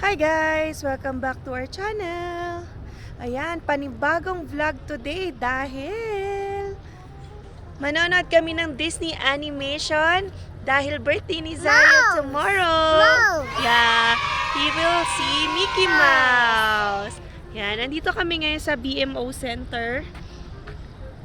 Hi guys! Welcome back to our channel! Ayan, panibagong vlog today dahil manonood kami ng Disney animation dahil birthday ni Zaya tomorrow! Yeah, he will see Mickey Mouse! Yan, nandito kami ngayon sa BMO Center.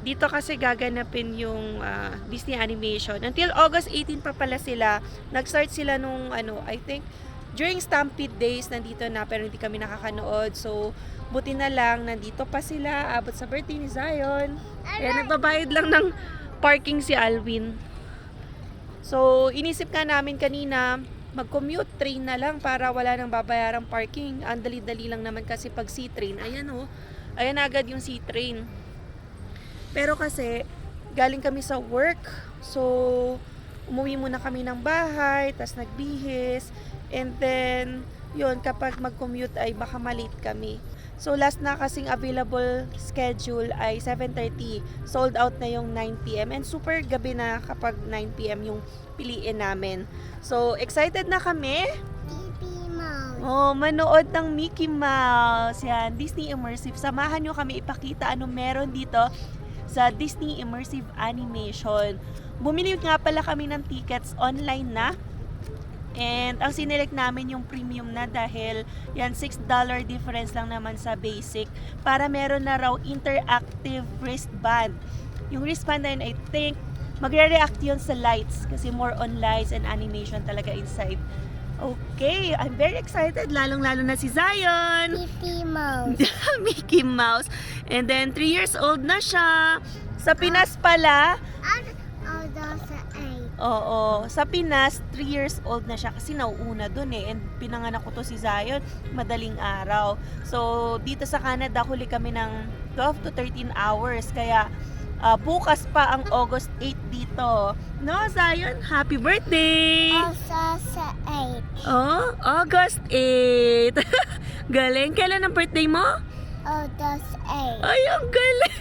Dito kasi gaganapin yung Disney animation. Until August 18 pa pala sila. Nag-start sila nung I think during Stampede Days nandito na pero hindi kami nakakanood. So, buti na lang nandito pa sila abot sa birthday ni Zion. Kaya nagbabayad lang ng parking si Alwin. So, inisip ka namin kanina mag-commute train na lang para wala nang babayarang parking. Ang dali-dali lang naman kasi pag C-train. Ayan ayan agad yung C-train. Pero kasi, galing kami sa work. So, umuwi muna kami ng bahay, tas nagbihis. And then, yun, kapag mag-commute ay baka malate kami. So, last na kasing available schedule ay 7:30. Sold out na yung 9 p.m. And super gabi na kapag 9 p.m. yung piliin namin. So, excited na kami. Oh, manood ng Mickey Mouse. Yan, Disney Immersive. Samahan nyo kami ipakita ano meron dito sa Disney Immersive Animation. Bumili nga pala kami ng tickets online na. And ang sinelect namin yung premium na dahil yan $6 difference lang naman sa basic para meron na raw interactive wristband. Yung wristband na yun, I think magre-react yun sa lights kasi more on lights and animation talaga inside. Okay, I'm very excited. Lalong-lalo na si Zion. Mickey Mouse. Mickey Mouse. And then, 3 years old na siya. Sa Pinas pala. Oo, sa Pinas, 3 years old na siya kasi nauuna dun eh. And pinanganak ko to si Zion, madaling araw. So, dito sa Canada, huli kami ng 12 to 13 hours. Kaya, bukas pa ang August 8 dito. No, Zion? Happy birthday! Also sa 8. Oh, August 8. Galing. Kailan ang birthday mo? August 8. Ay, ang galing.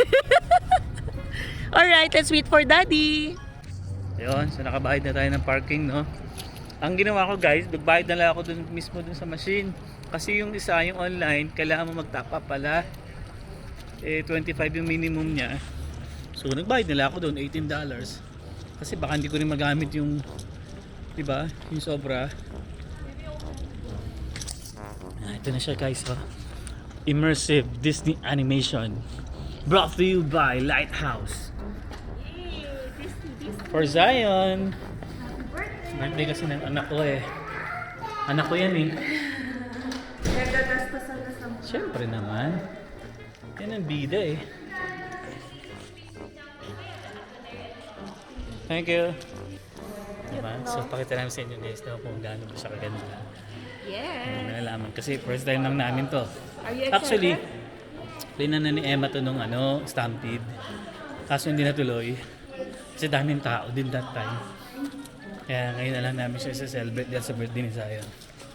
Alright, let's wait for Daddy. Ayun, so nakabayad na tayo ng parking, no? Ang ginawa ko guys, nagbayad na lang ako dun, mismo dun sa machine. Kasi yung isa, yung online, kailangan mo mag-top up pala. 25 yung minimum niya. So nagbayad na lang ako dun, $18. Kasi baka hindi ko rin magamit yung, diba, yung sobra. Ito na siya guys, oh. Immersive Disney Animation. Brought to you by Lighthouse. For Zion. Birthday kasi ng anak ko eh. Anak ko yan eh. Siyempre naman. Yan ang bida eh. Thank you. Diba? So pakita namin sa inyo guys kung gaano ba siya kaganda. Yeah. Nalaman kasi first time lang namin to. Are you excited? Actually, plinan na ni Emma to nung Stampede. Kaso hindi natuloy. Kasi daming tao din that time. Kaya ngayon na lang namin siya celebrate dahil sa birthday ni Zion.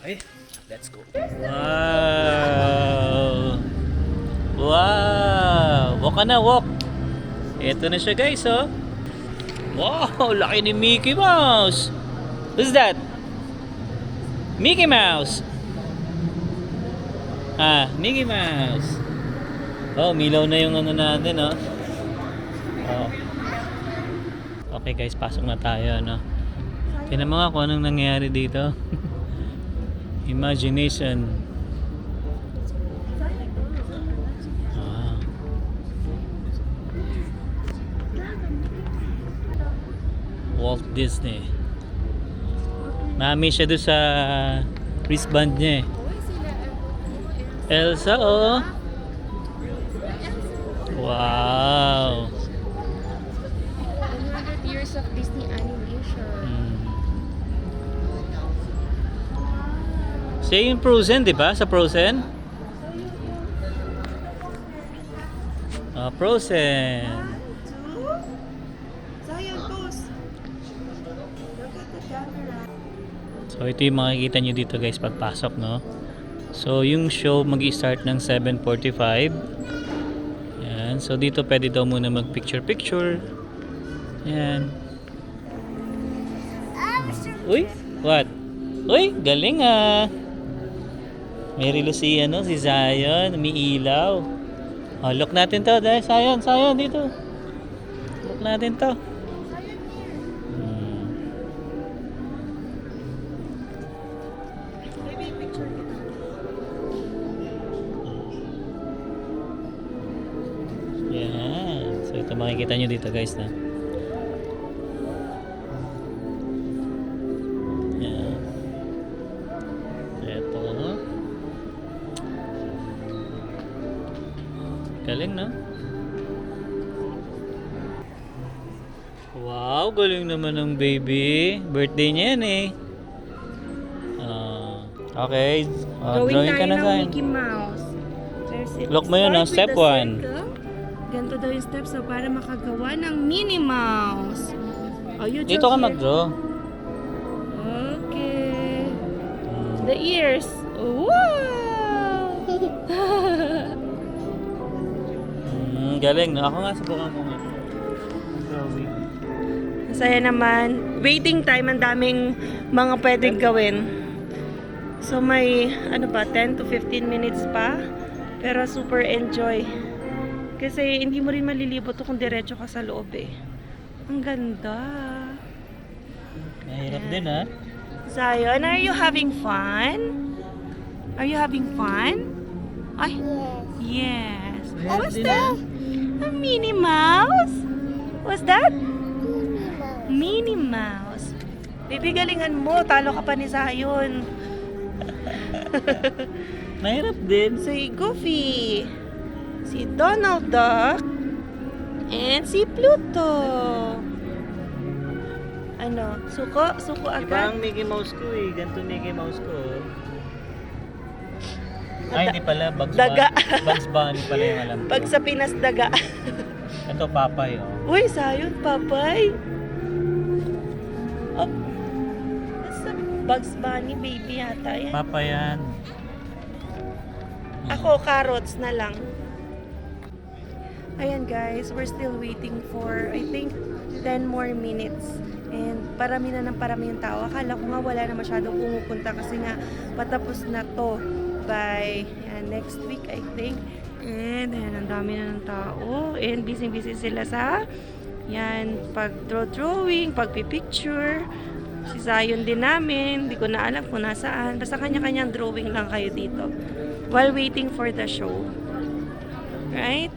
Okay, let's go. Wow! Wow! Walk ka na, walk! Ito na siya guys, oh. Wow! Laki ni Mickey Mouse! Who's that? Mickey Mouse! Mickey Mouse! Oh, milaw na yung ano natin, oh. Oh. Okay guys, pasok na tayo, no? Tingnan mo nga kung anong nangyayari dito. Imagination. Wow. Walt Disney. Mami siya doon sa wristband niya eh. Elsa, oh. Wow. Of Disney animation. Siya yung Frozen, di ba? Sa Frozen? Frozen. Zion, pose. Look at the camera. So ito yung makikita nyo dito guys pagpasok, no? So yung show mag-i-start ng 7:45. Yan. So dito pwede daw muna mag-picture-picture. Yan. Uy, what? Uy, galing ah. May relo si, si Zion, umiilaw. Oh, look natin to, dahil Zion, dito. Look natin to. Yan. So ito makikita nyo dito guys na. Yan. Ito. Galing no? Wow, galing naman ng baby. Birthday niya yan eh. Okay. Drawing ka na tayo ng Zion. Mickey Mouse. Look mo yun, Start step with the 1. circle. Ganito daw yung steps para makagawa ng Minnie Mouse. Oh, you Dito draw ka here. mag-draw. Okay. The ears. Wow! Galing, no? Ako nga, subukan ko nga. Drawing. Masaya naman. Waiting time, ang daming mga pwedeng gawin. So may, 10 to 15 minutes pa. Pero super enjoy. Kasi hindi mo rin malilibot kung diretso ka sa loob eh. Ang ganda. Mahirap din, ha? Zion, are you having fun? Are you having fun? Ay, Yes. yes. Oh, what's that? A Minnie Mouse? What's that? Minnie Mouse. Baby, galingan mo. Talo ka pa ni Zion. Mahirap din. Si Goofy. Si Donald Duck. And si Pluto. Ano? Suko? Suko Iba agad? ang Mickey Mouse ko eh. Ganito Mickey Mouse ko. Ay, hindi pala. Daga. Bugs Bunny pala yung alam ko. Pag sa Pinas daga. Ito, Papay, oh. Uy, Zion, papay. Oh. Nasa Bugs Bunny, baby yata yan. Papay yan. Ako, carrots na lang. Ayan guys, we're still waiting for, I think, 10 more minutes. And parami na ng parami yung tao. Akala ko nga wala na masyadong pumupunta kasi nga patapos na to by next week, I think. And ayan, ang dami na ng tao. And busy-busy sila sa pag-drawing, pag-picture. Si Zion din namin, hindi ko na alam kung nasaan. Basta kanya-kanyang drawing lang kayo dito while waiting for the show. Right?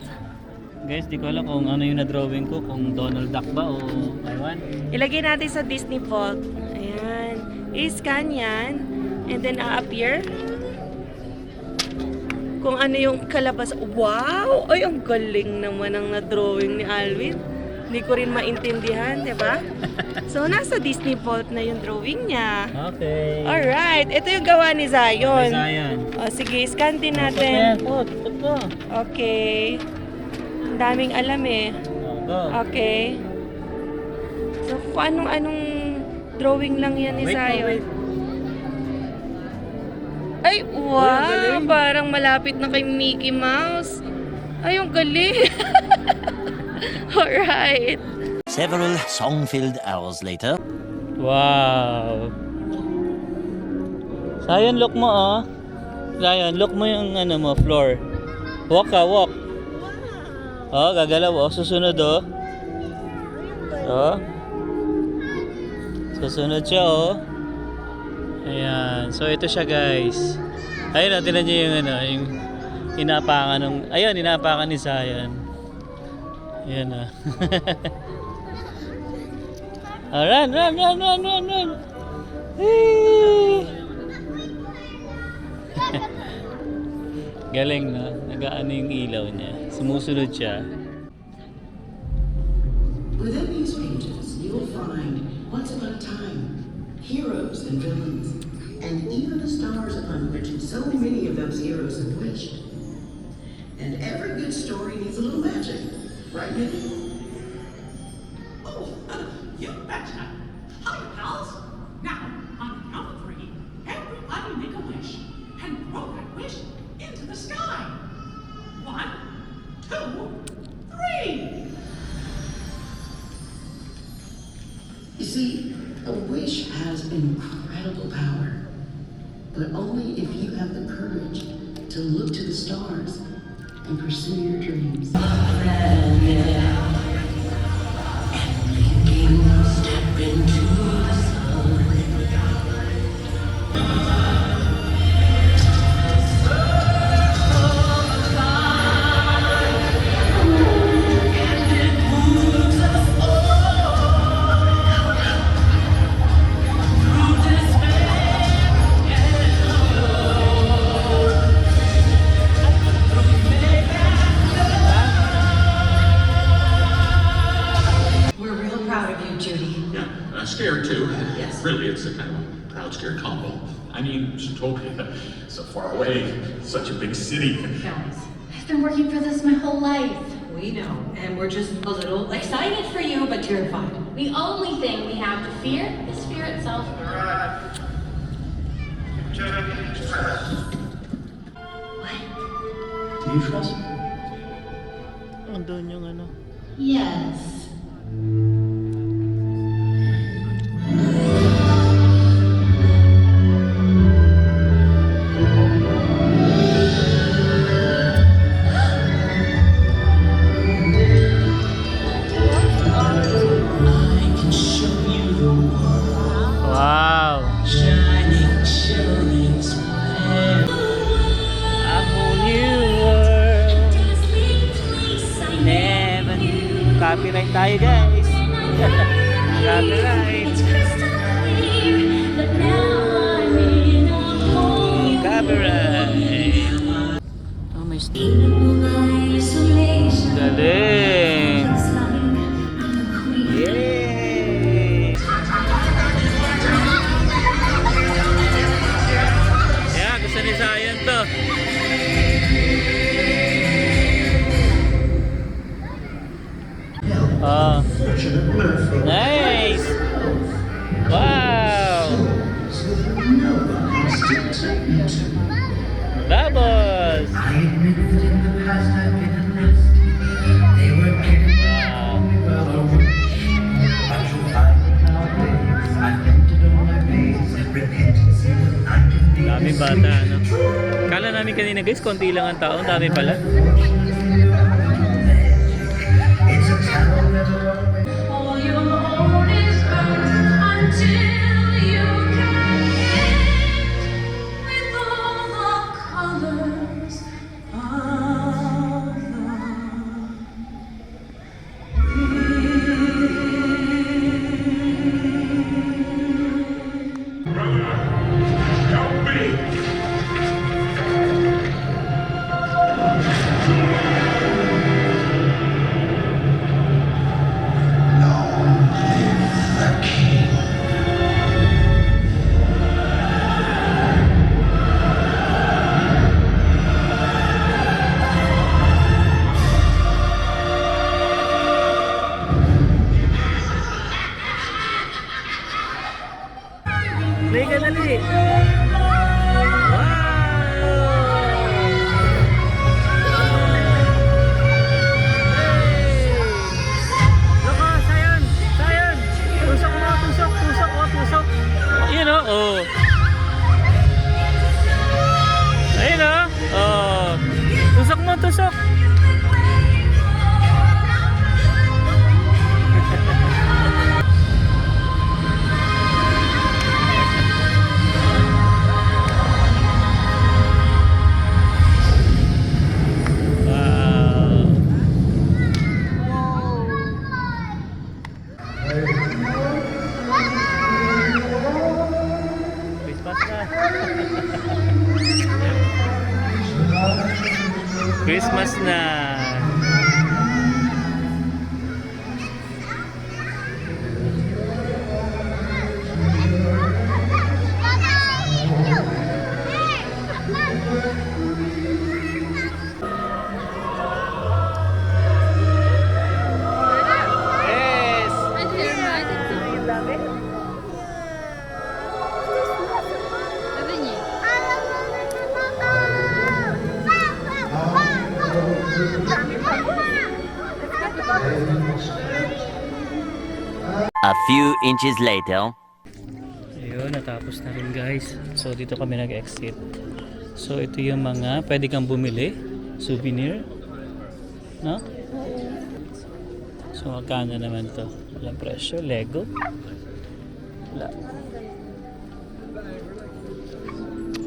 Guys, di ko alam kung ano yung na-drawing ko. Kung Donald Duck ba o Taiwan. Ilagay natin sa Disney Vault. Ayan. I-scan yan. And then a-appear. Kung ano yung kalabas. Wow! Ay, ang galing naman ang na-drawing ni Alvin. Hindi ko rin maintindihan, di ba? So, nasa Disney Vault na yung drawing niya. Okay. Alright. Ito yung gawa ni Zion. Zion. O, sige, scan din Put natin. mo. Okay. Ang daming alam eh. Go. Okay. So, kung anong drawing lang yan ni Zion. Ay, wow! galing. Parang malapit na kay Mickey Mouse. Ay, ang galing. Alright. Several song-filled hours later. Wow. Zion, look mo, oh. Zion, look mo yung floor. Walk ka, walk. Oh, gagalaw, oh. Susunod, oh. Oh. Susunod siya, oh. Ayan. So, ito siya, guys. Ayun, tinan niyo yung yung inapakan ng... Ayun, inapakan ni Zion. Ayan, ah. Oh, run. Whee! Galing, no? Nagaano yung ilaw niya. Sumusunod siya. Within these pages, you will find, once upon a time, heroes and villains, and even the stars upon which so many of those heroes have wished. And every good story needs a little magic, right, Minnie? Oh, you betcha. Hi, pals. Now, on the count of 3, everybody make a wish and throw that wish into the sky. 1, 2, 3. You see, a wish has incredible power, but only if you have the courage to look to the stars and pursue your dreams. Step into the sun. We're real proud of you, Judy. Yeah, scared too. Yes. Really, it's a kind of proud, scared combo. I mean, Zootopia, so far away, such a big city. Guys, I've been working for this my whole life. we know, and we're just a little excited for you, but terrified. The only thing we have to fear is fear itself. Do you trust me? Andun yung ano. Yes. I can show you the world, Wow! shining, shimmering, splendid. A whole new world. Never knew. Copyright tayo, guys. Copyright. Copyright. Oh, may galing. Yay! Yeah, gusto ni Zion to. Oh. Nice! Wow! Bubbles! I admit that in the past I've been unrested. They were getting Wow. well over. But you'll find that nowadays I've emptied all my ways and repentance in the light of the Dami bata, ano? Kala namin kanina guys, konti lang ang tao. Dami pala. It's a talent that always All you hold is burnt until you can hit with all the colors of love. Help me! Play ka dali! Wow! Loko, Sayon! Sayon! Tusok mo! Tusok! Tusok! Oh, tusok! Ayun o! Oh! Ayun o! Oh! Tusok mo! Tusok! Wow! Christmas na! Christmas na! A few inches later. Ayun, natapos na rin guys. So dito kami nag-exit. So ito yung mga pwede kang bumili, souvenir, no? So magkano naman to? Walang presyo, Lego. Wala.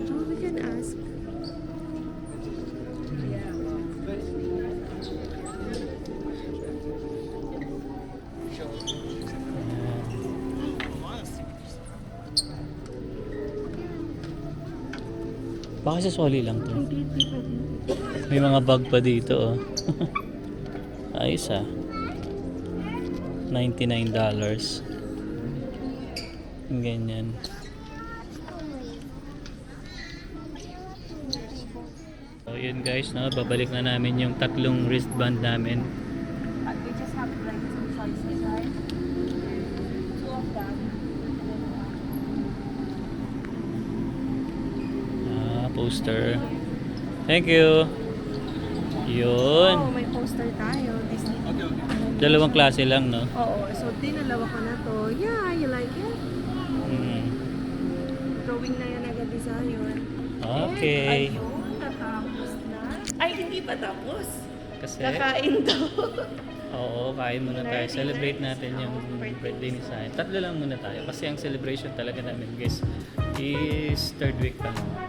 Oh, we can ask. Baka sa Soli lang to. May mga bag pa dito, oh. Ayos ah. $99. Ganyan. So yun guys, no? Babalik na namin yung tatlong wristband namin. We just have like some choices, right? Two of them. Poster. Thank you. Yun. Oh, may poster tayo. Disney. Dalawang klase lang, no? Oo, so dinalawa ko na to. Yeah, you like it? Drawing na yan agad sa'yo. Okay. Ayun, natapos na. Ay, hindi pa tapos. Kasi, Kakain daw. oo, kain muna tayo. Celebrate natin yung birthday ni Sai. Tatlo lang muna tayo. Kasi ang celebration talaga namin, guys, is third week pa lang.